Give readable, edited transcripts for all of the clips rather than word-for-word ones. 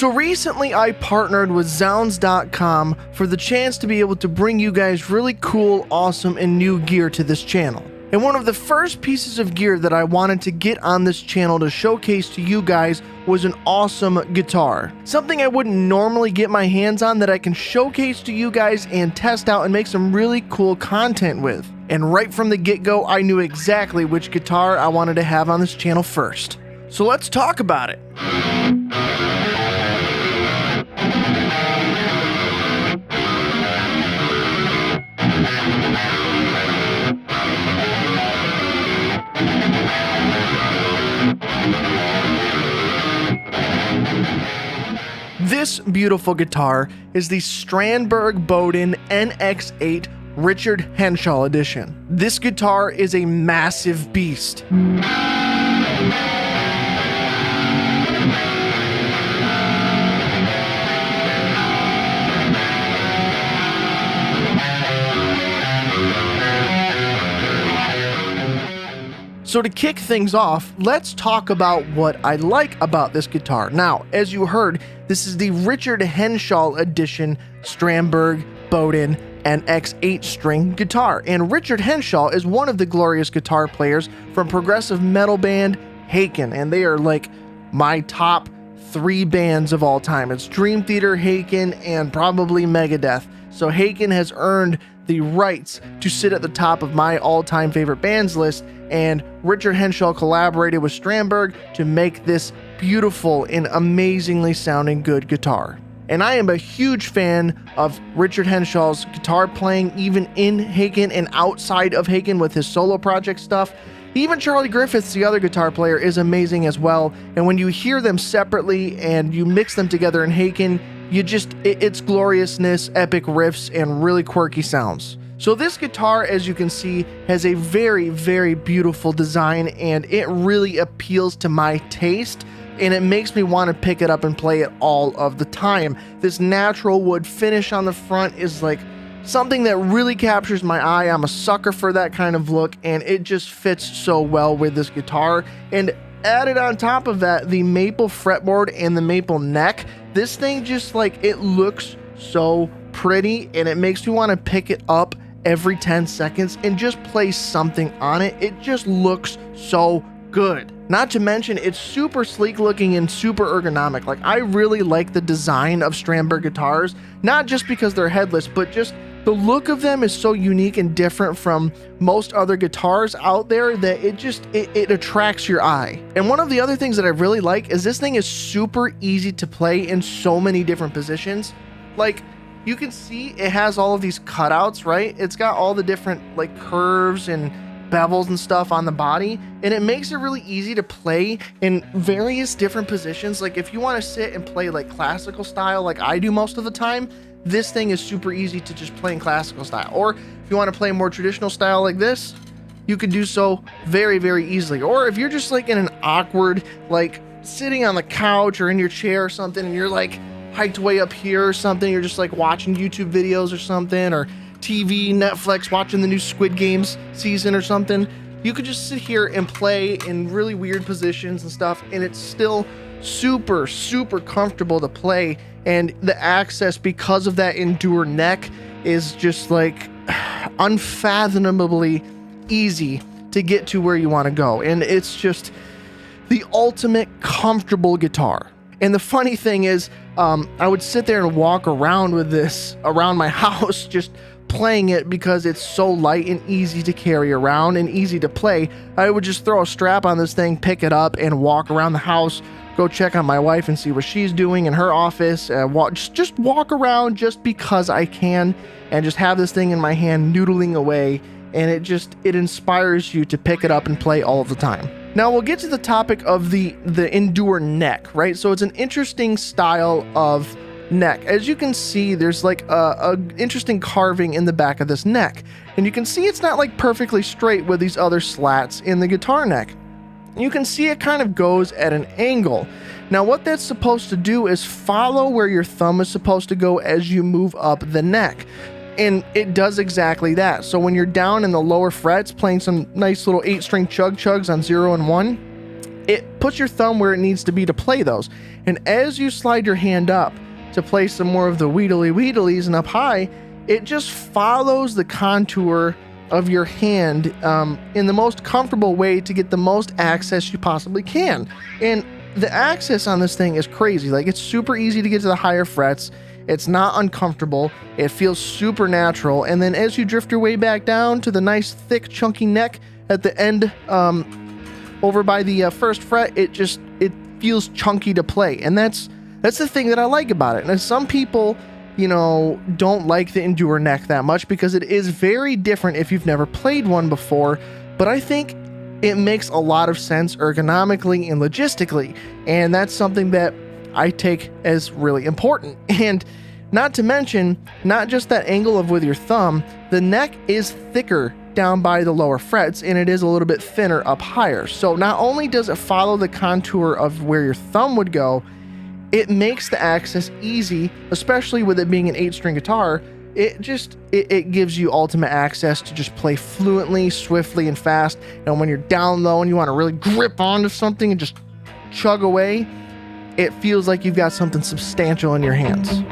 So recently I partnered with Zounds.com for the chance to be able to bring you guys really cool, awesome, and new gear to this channel. And one of the first pieces of gear that I wanted to get on this channel to showcase to you guys was an awesome guitar. Something I wouldn't normally get my hands on that I can showcase to you guys and test out and make some really cool content with. And right from the get-go, I knew exactly which guitar I wanted to have on this channel first. So let's talk about it. This beautiful guitar is the Strandberg Boden NX8 Richard Henshall edition. This guitar is a massive beast. So to kick things off, let's talk about what I like about this guitar. Now, as you heard, this is the Richard Henshall edition Strandberg Boden NX8 string guitar. And Richard Henshall is one of the glorious guitar players from progressive metal band Haken, and they are like my top 3 bands of all time. It's Dream Theater, Haken, and probably Megadeth. So Haken has earned the rights to sit at the top of my all-time favorite bands list, and Richard Henshall collaborated with Strandberg to make this beautiful and amazingly sounding good guitar. And I am a huge fan of Richard Henshall's guitar playing, even in Haken and outside of Haken with his solo project stuff. Even Charlie Griffiths, the other guitar player, is amazing as well. And when you hear them separately and you mix them together in Haken, it's gloriousness, epic riffs, and really quirky sounds. So this guitar, as you can see, has a very, very beautiful design, and it really appeals to my taste, and it makes me want to pick it up and play it all of the time. This natural wood finish on the front is like something that really captures my eye. I'm a sucker for that kind of look, and it just fits so well with this guitar. And added on top of that, the maple fretboard and the maple neck. This thing just it looks so pretty, and it makes me want to pick it up every 10 seconds and just play something on it. It just looks so good. Not to mention, it's super sleek looking and super ergonomic. I really like the design of Strandberg guitars, not just because they're headless, but just the look of them is so unique and different from most other guitars out there that it attracts your eye. And one of the other things that I really like is this thing is super easy to play in so many different positions. You can see it has all of these cutouts, right? It's got all the different curves and bevels and stuff on the body, and it makes it really easy to play in various different positions. If you want to sit and play classical style like I do most of the time, this thing is super easy to just play in classical style. Or if you want to play more traditional style like this, you can do so very, very easily. Or if you're just in an awkward, sitting on the couch or in your chair or something, and you're hiked way up here or something, you're just watching YouTube videos or something, or TV, Netflix, watching the new Squid Games season or something, you could just sit here and play in really weird positions and stuff, and it's still super, super comfortable to play. And the access, because of that Endure neck, is just unfathomably easy to get to where you want to go. And it's just the ultimate comfortable guitar. And the funny thing is, I would sit there and walk around with this around my house, just playing it because it's so light and easy to carry around and easy to play. I would just throw a strap on this thing, pick it up, and walk around the house, go check on my wife and see what she's doing in her office, just walk around just because I can, and just have this thing in my hand noodling away, and it inspires you to pick it up and play all of the time. Now we'll get to the topic of the Endure neck, right? So it's an interesting style of neck. As you can see, there's a interesting carving in the back of this neck, and you can see it's not perfectly straight with these other slats in the guitar neck. You can see it kind of goes at an angle. Now what that's supposed to do is follow where your thumb is supposed to go as you move up the neck. And it does exactly that. So when you're down in the lower frets playing some nice little 8-string chug chugs on 0 and 1, it puts your thumb where it needs to be to play those. And as you slide your hand up to play some more of the wheedly-wheedlies and up high, it just follows the contour of your hand in the most comfortable way to get the most access you possibly can. And the access on this thing is crazy. Like, it's super easy to get to the higher frets. It's not uncomfortable. It feels super natural. And then as you drift your way back down to the nice, thick, chunky neck at the end, over by the first fret, it feels chunky to play. And that's the thing that I like about it. And some people, don't like the Endure neck that much because it is very different if you've never played one before. But I think it makes a lot of sense ergonomically and logistically. And that's something that I take as really important. And not to mention, not just that angle of with your thumb, the neck is thicker down by the lower frets and it is a little bit thinner up higher. So not only does it follow the contour of where your thumb would go, it makes the access easy, especially with it being an 8-string guitar. It gives you ultimate access to just play fluently, swiftly, and fast. And when you're down low and you want to really grip onto something and just chug away, it feels like you've got something substantial in your hands.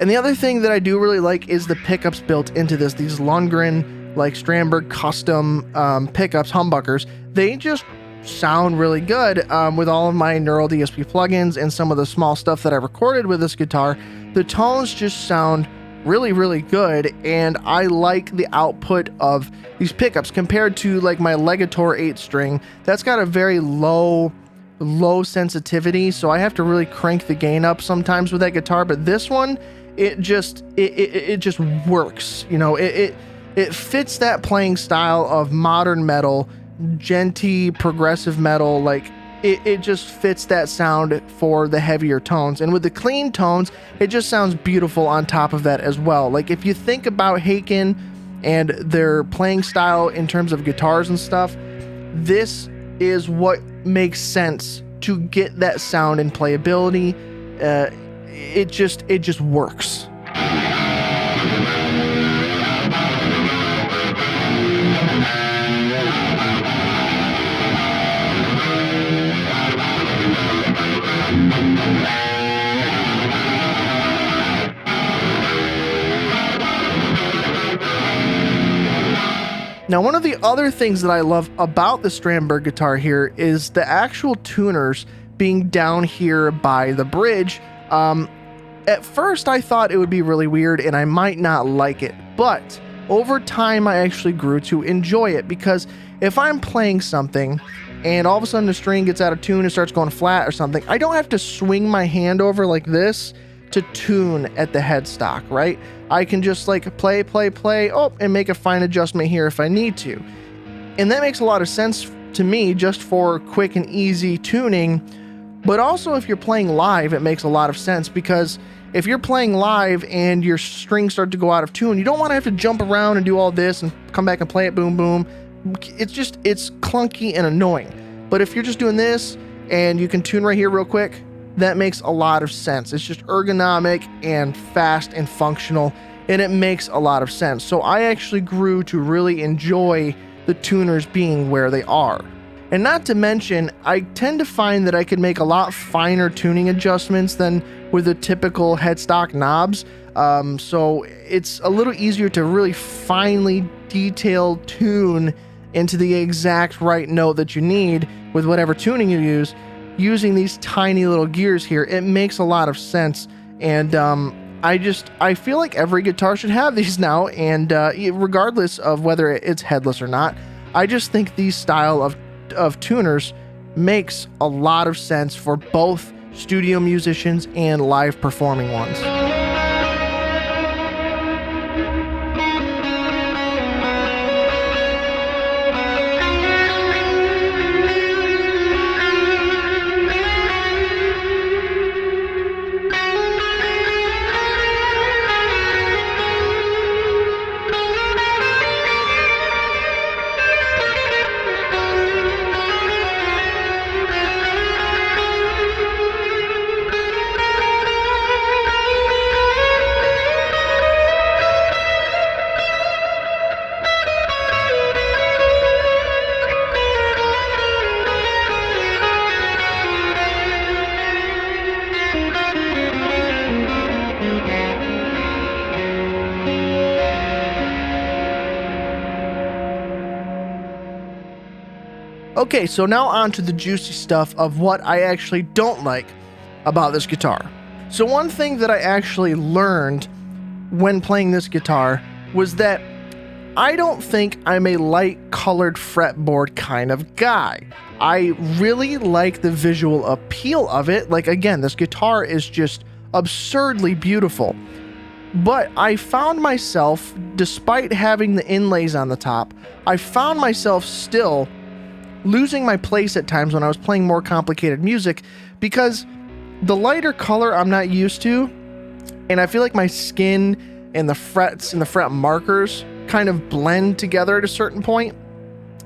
And the other thing that I do really like is the pickups built into this. These Lundgren, like Strandberg custom pickups, humbuckers, they just sound really good with all of my Neural DSP plugins and some of the small stuff that I recorded with this guitar. The tones just sound really, really good, and I like the output of these pickups compared to like my Legator 8-string. That's got a very low sensitivity, so I have to really crank the gain up sometimes with that guitar. But this one, it just works. It fits that playing style of modern metal, djenty progressive metal. Like it just fits that sound for the heavier tones. And with the clean tones, it just sounds beautiful on top of that as well. Like if you think about Haken and their playing style in terms of guitars and stuff, this is what makes sense to get that sound and playability. It just works. Now, one of the other things that I love about the Strandberg guitar here is the actual tuners being down here by the bridge. At first, I thought it would be really weird and I might not like it, but over time, I actually grew to enjoy it, because if I'm playing something and all of a sudden the string gets out of tune and starts going flat or something, I don't have to swing my hand over like this to tune at the headstock, right? I can just like play, and make a fine adjustment here if I need to. And that makes a lot of sense to me just for quick and easy tuning. But also if you're playing live, it makes a lot of sense, because if you're playing live and your strings start to go out of tune, you don't want to have to jump around and do all this and come back and play it boom, boom. It's clunky and annoying. But if you're just doing this and you can tune right here real quick, that makes a lot of sense. It's just ergonomic and fast and functional, and it makes a lot of sense. So I actually grew to really enjoy the tuners being where they are. And not to mention, I tend to find that I can make a lot finer tuning adjustments than with the typical headstock knobs. So it's a little easier to really finely detailed tune into the exact right note that you need with whatever tuning you use. Using these tiny little gears here, it makes a lot of sense. And I feel like every guitar should have these now, and regardless of whether it's headless or not, I just think these style of tuners makes a lot of sense for both studio musicians and live performing ones. Okay, so now on to the juicy stuff of what I actually don't like about this guitar. So one thing that I actually learned when playing this guitar was that I don't think I'm a light colored fretboard kind of guy. I really like the visual appeal of it. Like, again, this guitar is just absurdly beautiful. But I found myself, despite having the inlays on the top, I found myself still losing my place at times when I was playing more complicated music because the lighter color I'm not used to, and I feel like my skin and the frets and the fret markers kind of blend together at a certain point,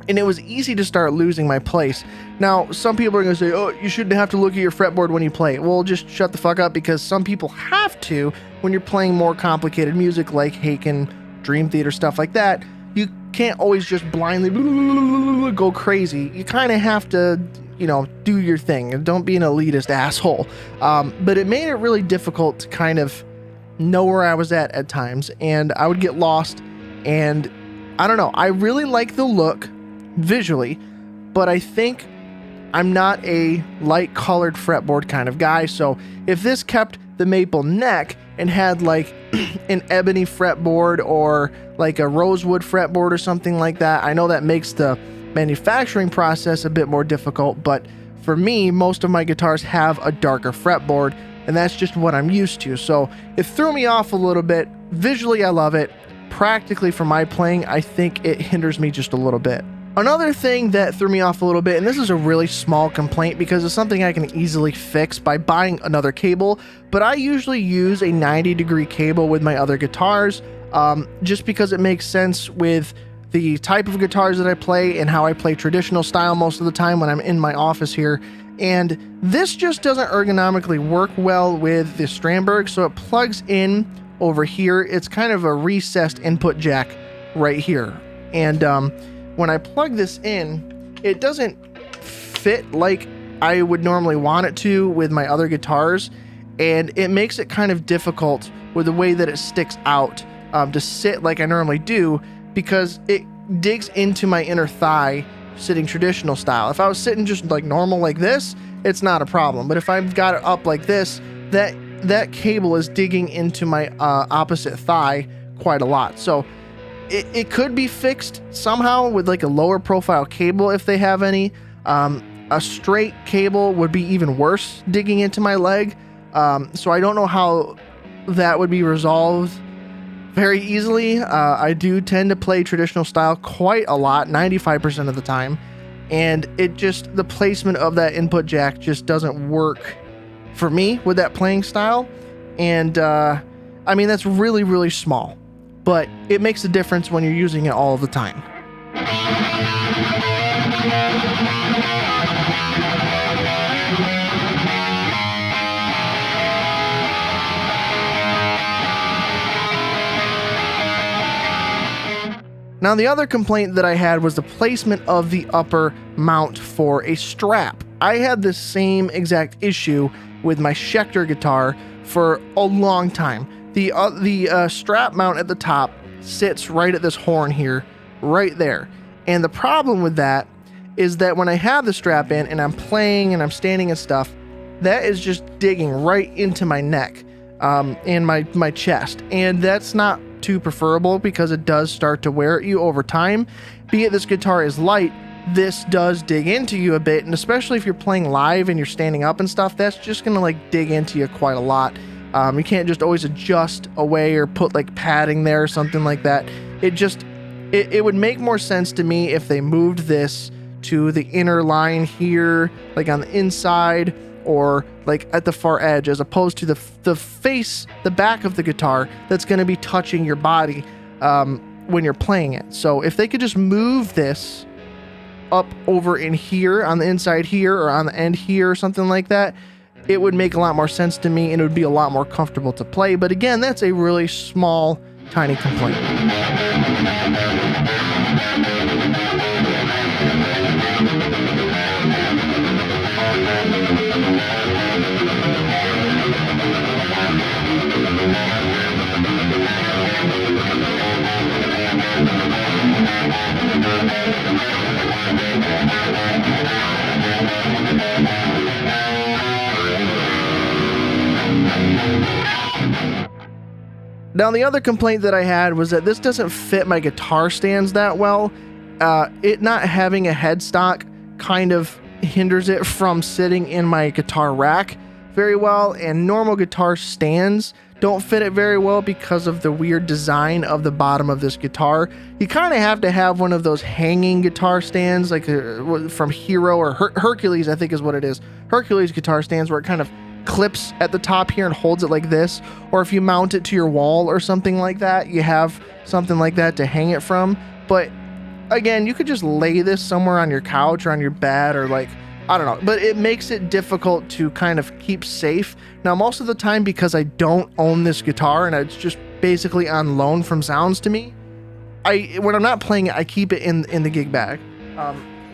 and it was easy to start losing my place. Now, some people are going to say, oh, you shouldn't have to look at your fretboard when you play. Well, just shut the fuck up, because some people have to when you're playing more complicated music like Haken, Dream Theater, stuff like that. You can't always just blindly go crazy. You kind of have to, do your thing, and don't be an elitist asshole. But it made it really difficult to kind of know where I was at times, and I would get lost. And I don't know, I really like the look visually, but I think I'm not a light colored fretboard kind of guy. So if this kept the maple neck and had like an ebony fretboard or like a rosewood fretboard or something like that, I know that makes the manufacturing process a bit more difficult, but for me, most of my guitars have a darker fretboard, and that's just what I'm used to. So it threw me off a little bit. Visually, I love it. Practically for my playing, I think it hinders me just a little bit. Another thing that threw me off a little bit, and this is a really small complaint because it's something I can easily fix by buying another cable, but I usually use a 90-degree cable with my other guitars, just because it makes sense with the type of guitars that I play and how I play traditional style most of the time when I'm in my office here. And this just doesn't ergonomically work well with the Strandberg, so it plugs in over here. It's kind of a recessed input jack right here. And when I plug this in, it doesn't fit like I would normally want it to with my other guitars. And it makes it kind of difficult with the way that it sticks out to sit like I normally do, because it digs into my inner thigh sitting traditional style. If I was sitting just like normal like this, it's not a problem. But if I've got it up like this, that cable is digging into my opposite thigh quite a lot. So it could be fixed somehow with like a lower profile cable if they have any. A straight cable would be even worse digging into my leg. So I don't know how that would be resolved very easily. I do tend to play traditional style quite a lot, 95% of the time. And the placement of that input jack just doesn't work for me with that playing style. And I mean, that's really, really small, but it makes a difference when you're using it all the time. Now, the other complaint that I had was the placement of the upper mount for a strap. I had the same exact issue with my Schecter guitar for a long time. The strap mount at the top sits right at this horn here, right there. And the problem with that is that when I have the strap in and I'm playing and I'm standing and stuff, that is just digging right into my neck and my chest. And that's not too preferable because it does start to wear at you over time. Be it this guitar is light, this does dig into you a bit, and especially if you're playing live and you're standing up and stuff, that's just gonna like dig into you quite a lot. You can't just always adjust away or put like padding there or something like that. It would make more sense to me if they moved this to the inner line here, like on the inside, or like at the far edge, as opposed to the back of the guitar that's going to be touching your body when you're playing it. So if they could just move this up over in here on the inside here or on the end here or something like that, it would make a lot more sense to me and it would be a lot more comfortable to play. But again, that's a really small, tiny complaint. Now, the other complaint that I had was that this doesn't fit my guitar stands that well. It not having a headstock kind of hinders it from sitting in my guitar rack very well, and normal guitar stands don't fit it very well because of the weird design of the bottom of this guitar. You kind of have to have one of those hanging guitar stands, like from Hero or Hercules, I think is what it is. Hercules guitar stands, where it kind of clips at the top here and holds it like this. Or if you mount it to your wall or something like that, you have something like that to hang it from. But again, you could just lay this somewhere on your couch or on your bed, or like, I don't know, but it makes it difficult to kind of keep safe. Now, most of the time, because I don't own this guitar and it's just basically on loan from Sounds to me, when I'm not playing it, I keep it in the gig bag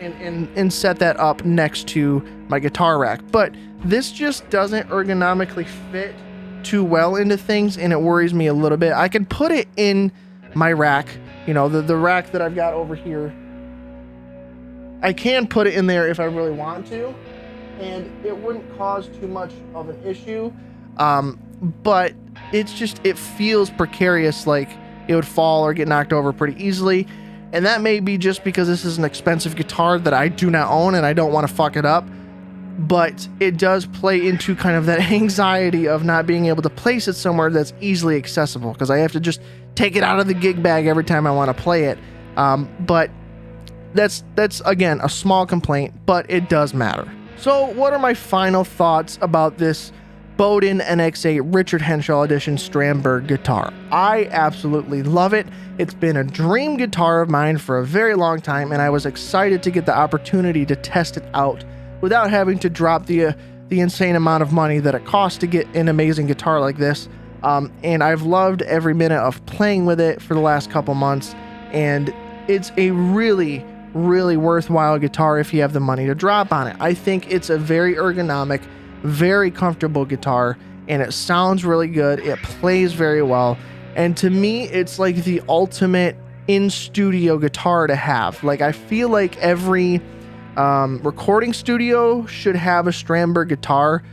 and set that up next to my guitar rack. But this just doesn't ergonomically fit too well into things, and it worries me a little bit. I can put it in my rack, you know, the rack that I've got over here. I can put it in there if I really want to, and it wouldn't cause too much of an issue. But it feels precarious, like it would fall or get knocked over pretty easily. And that may be just because this is an expensive guitar that I do not own and I don't want to fuck it up. But it does play into kind of that anxiety of not being able to place it somewhere that's easily accessible, because I have to just take it out of the gig bag every time I want to play it. But that's again a small complaint, but it does matter. So what are my final thoughts about this Boden NX8 Richard Henshall Edition Strandberg guitar? I absolutely love it. It's been a dream guitar of mine for a very long time, and I was excited to get the opportunity to test it out without having to drop the insane amount of money that it costs to get an amazing guitar like this. And I've loved every minute of playing with it for the last couple months, and it's a really worthwhile guitar if you have the money to drop on it. I think it's a very ergonomic, very comfortable guitar, and it sounds really good. It plays very well, and to me, it's like the ultimate in-studio guitar to have. Like, I feel like every recording studio should have a Strandberg guitar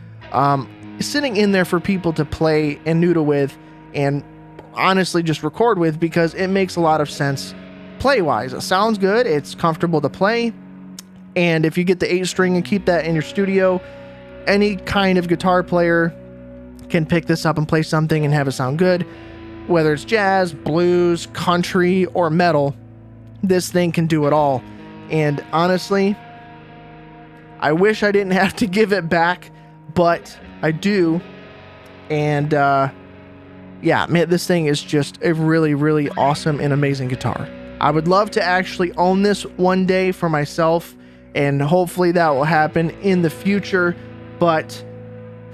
sitting in there for people to play and noodle with, and honestly just record with, because it makes a lot of sense play-wise. It sounds good, it's comfortable to play, and if you get the 8-string and keep that in your studio, any kind of guitar player can pick this up and play something and have it sound good. Whether it's jazz, blues, country, or metal, this thing can do it all. And honestly, I wish I didn't have to give it back, but I do. And yeah, man, this thing is just a really awesome and amazing guitar. I would love to actually own this one day for myself, and hopefully that will happen in the future. But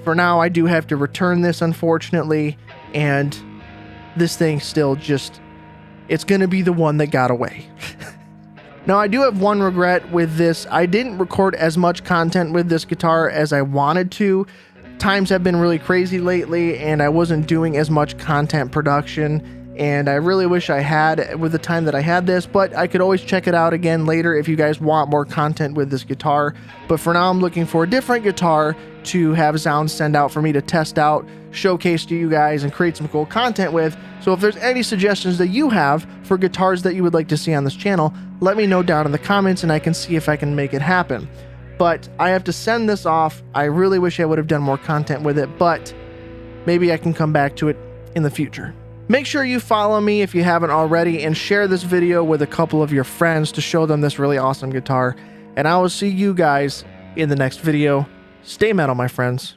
for now, I do have to return this, unfortunately, and this thing still just, it's going to be the one that got away. Now, I do have one regret with this. I didn't record as much content with this guitar as I wanted to. Times have been really crazy lately, and I wasn't doing as much content production, and I really wish I had with the time that I had this, but I could always check it out again later if you guys want more content with this guitar. But for now, I'm looking for a different guitar to have Sounds send out for me to test out, showcase to you guys, and create some cool content with. So if there's any suggestions that you have for guitars that you would like to see on this channel, let me know down in the comments and I can see if I can make it happen. But I have to send this off. I really wish I would have done more content with it, but maybe I can come back to it in the future. Make sure you follow me if you haven't already, and share this video with a couple of your friends to show them this really awesome guitar. And I will see you guys in the next video. Stay metal, my friends.